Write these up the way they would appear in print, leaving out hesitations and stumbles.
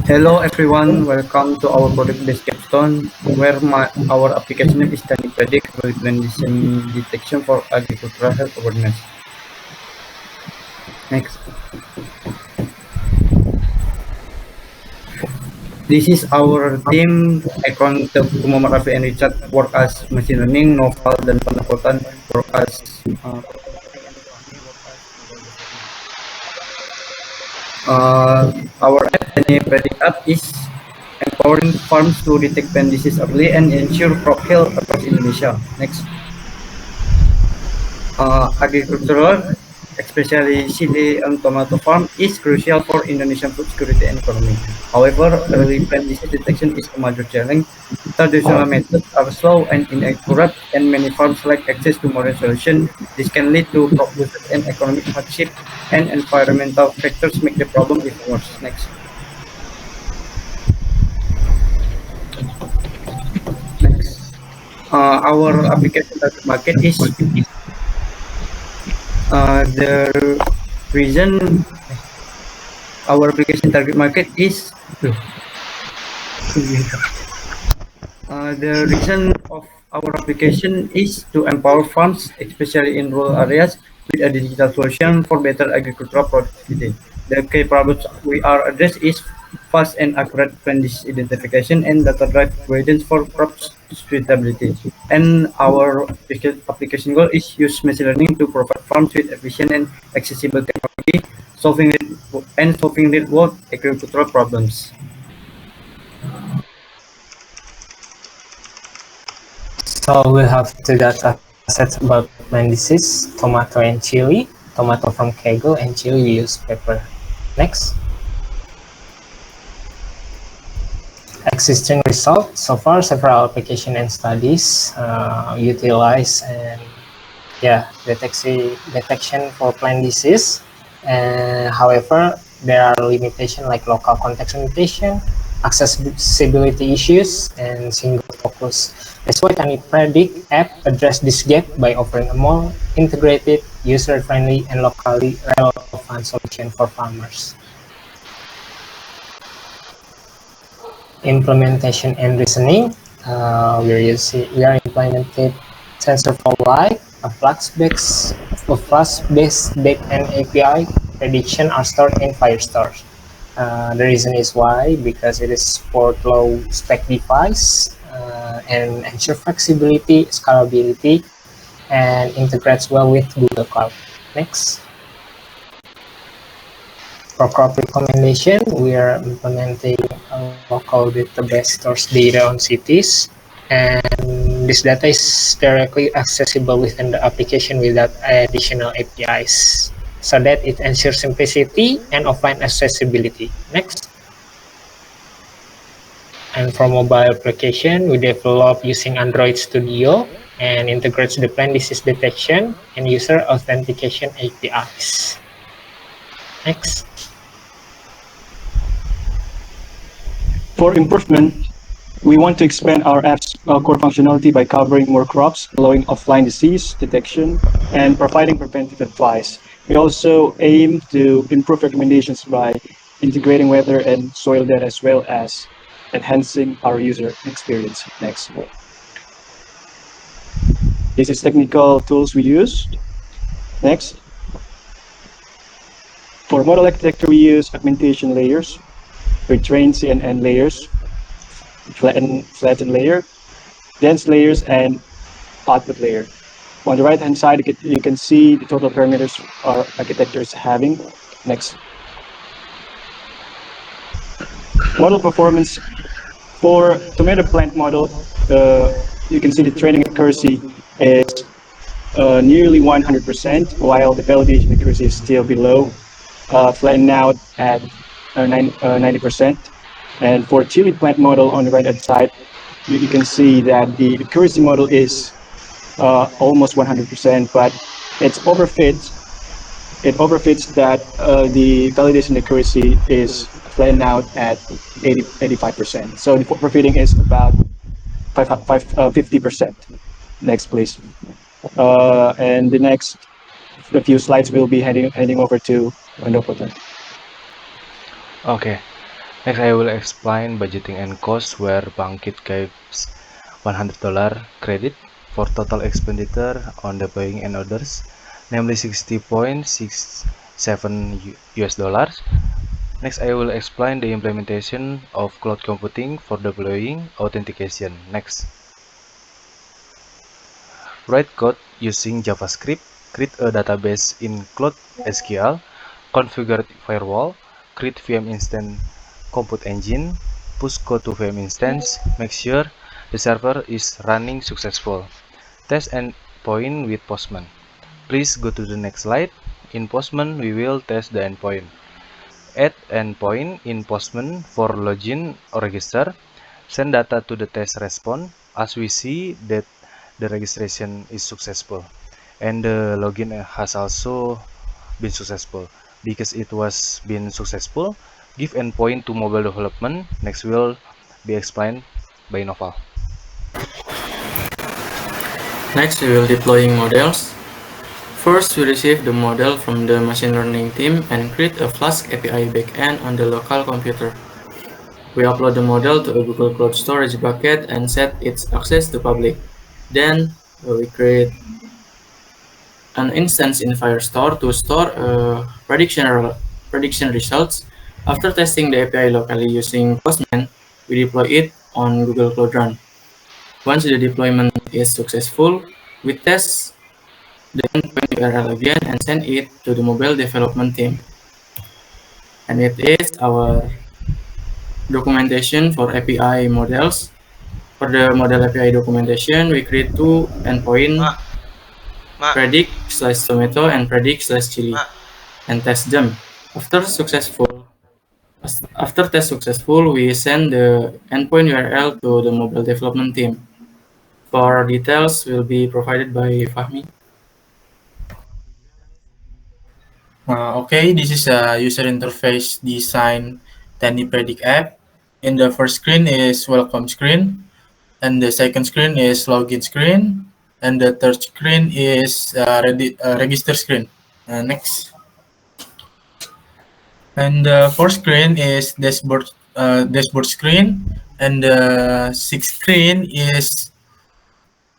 Hello everyone, welcome to our product-based capstone, where our application is study predict condition detection for agricultural health awareness. Next, this is our team. Ekon Muhammad Rafi and Richard work as machine learning, Noval dan Penakutan work as our predict app is empowering farms to detect plant disease early and ensure crop health across Indonesia. Next. Agricultural, especially chili and tomato farm, is crucial for Indonesian food security and economy. However, early plant disease detection is a major challenge. Traditional methods are slow and inaccurate, and many farms lack access to modern solutions. This can lead to crop losses and economic hardship, and environmental factors make the problem even worse. Next. Next. Our application target market is the reason our application target market is the reason of our application is to empower farms, especially in rural areas, with a digital solution for better agricultural productivity. The key problems we are address is fast and accurate plant disease identification and data-driven guidance for crops suitability. And our application goal is use machine learning to provide farms with efficient and accessible technology, solving real-world agricultural problems. So we have two data sets about plant disease, tomato and chili. Tomato from Kaggle and chili we use pepper. Next. Existing results. So far, several applications and studies utilize and detection for plant disease. However, there are limitations like local context limitation, accessibility issues, and single focus. That's why Tiny Predict app address this gap by offering a more integrated, user-friendly, and locally relevant solution for farmers. Implementation and reasoning. We are implemented TensorFlow-like, a Flux-based backend API prediction are stored in Firestore. The reason is why, because it is support low spec device and ensure flexibility, scalability, and integrates well with Google Cloud. Next. For crop recommendation, we are implementing a local database stores data on cities, and this data is directly accessible within the application without additional APIs, so that it ensures simplicity and offline accessibility. Next. And for mobile application, we develop using Android Studio and integrates the plant disease detection and user authentication APIs. Next. For improvement, we want to expand our app's core functionality by covering more crops, allowing offline disease detection, and providing preventive advice. We also aim to improve recommendations by integrating weather and soil data as well as enhancing our user experience. Next. This is technical tools we use. Next. For model architecture, we use augmentation layers. We train CNN layers, flatten layer, dense layers, and output layer. On the right-hand side, you can see the total parameters our architecture is having. Next. Model performance. For tomato plant model, you can see the training accuracy is nearly 100%, while the validation accuracy is still below, flattened out at 90%. And for chili plant model on the right-hand side, you can see that the accuracy model is almost 100%, but it's overfit. It overfits that the validation accuracy is flattened out at 85%. So the overfitting is about 50%. Next, please. And the few slides will be heading over to Wendopotan. Okay. Next, I will explain budgeting and costs where Bangkit gives $100 credit for total expenditure on deploying and others, namely 60.67 US dollars. Next, I will explain the implementation of cloud computing for deploying authentication. Next, write code using JavaScript, create a database in Cloud SQL, configure firewall, create VM instance compute engine, push code to VM instance, make sure the server is running successful. Test endpoint with Postman. Please go to the next slide. In Postman, we will test the endpoint. Add endpoint in Postman for login or register. Send data to the test response. As we see that the registration is successful and the login has also been successful. Because it was been successful, give endpoint to mobile development. Next will be explained by Noval. Next, we will deploying models. First, we receive the model from the machine learning team and create a Flask API backend on the local computer. We upload the model to a Google Cloud Storage bucket and set its access to public. Then, we create an instance in Firestore to store prediction results. After testing the API locally using Postman, we deploy it on Google Cloud Run. Once the deployment is successful, we test the endpoint URL again and send it to the mobile development team. And it is our documentation for API models. For the model API documentation, we create two endpoints, predict/tomato and predict/chili, and test them. After test successful, we send the endpoint URL to the mobile development team. For details will be provided by Fahmi. Okay, this is a user interface design Tiny Predict app. In the first screen is welcome screen, and the second screen is login screen, and the third screen is register screen. Next. And the fourth screen is dashboard screen, and the sixth screen is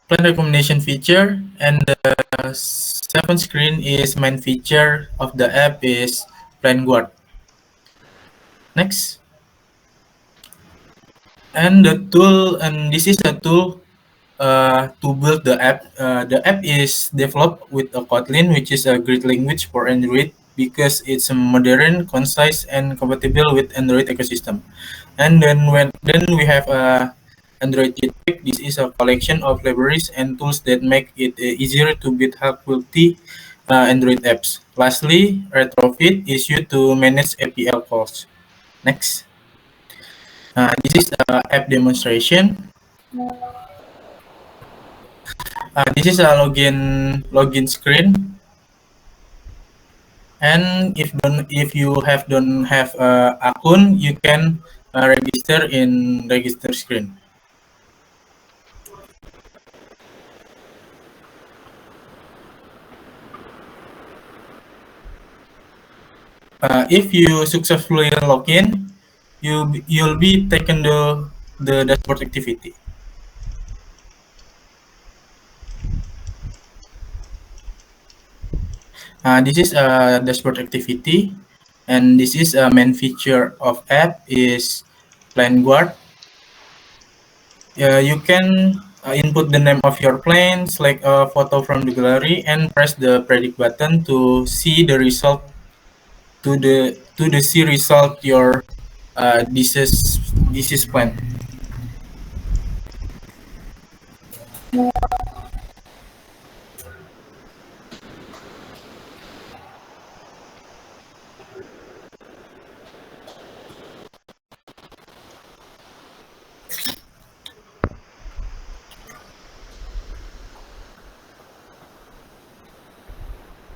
plan recommendation feature, and the seventh screen is main feature of the app is plan guard. Next. And this is a tool to build the app. The app is developed with a Kotlin, which is a great language for Android because it's modern, concise, and compatible with Android ecosystem. And then we have Android Jetpack. This is a collection of libraries and tools that make it easier to build high-quality Android apps. Lastly, Retrofit is used to manage APL calls. Next. This is the app demonstration. This is a login screen, and if you don't have account, you can register in register screen. If you successfully log in, you'll be taken the dashboard activity. This is a dashboard activity, and this is a main feature of app is plan guard. You can input the name of your plane, select a photo from the gallery, and press the predict button to see the result. To the see result your disease plan.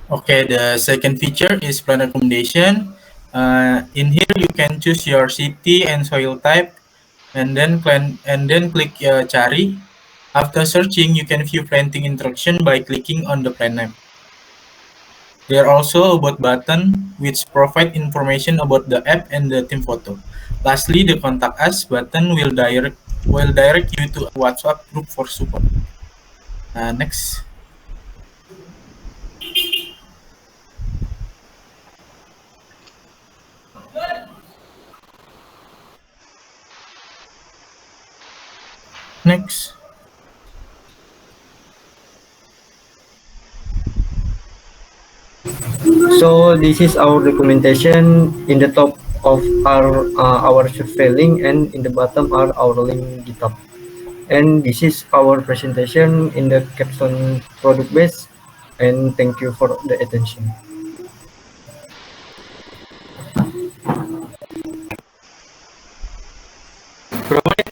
Okay, the second feature is plan recommendation. In here, you can choose your city and soil type, and then click Cari. After searching, you can view planting instruction by clicking on the plan name. There are also about button which provide information about the app and the team photo. Lastly, the contact us button will direct you to a WhatsApp group for support. Next. Next. So this is our documentation. In the top of our survey link, and in the bottom are our link GitHub. And this is our presentation in the capstone product base. And thank you for the attention. From my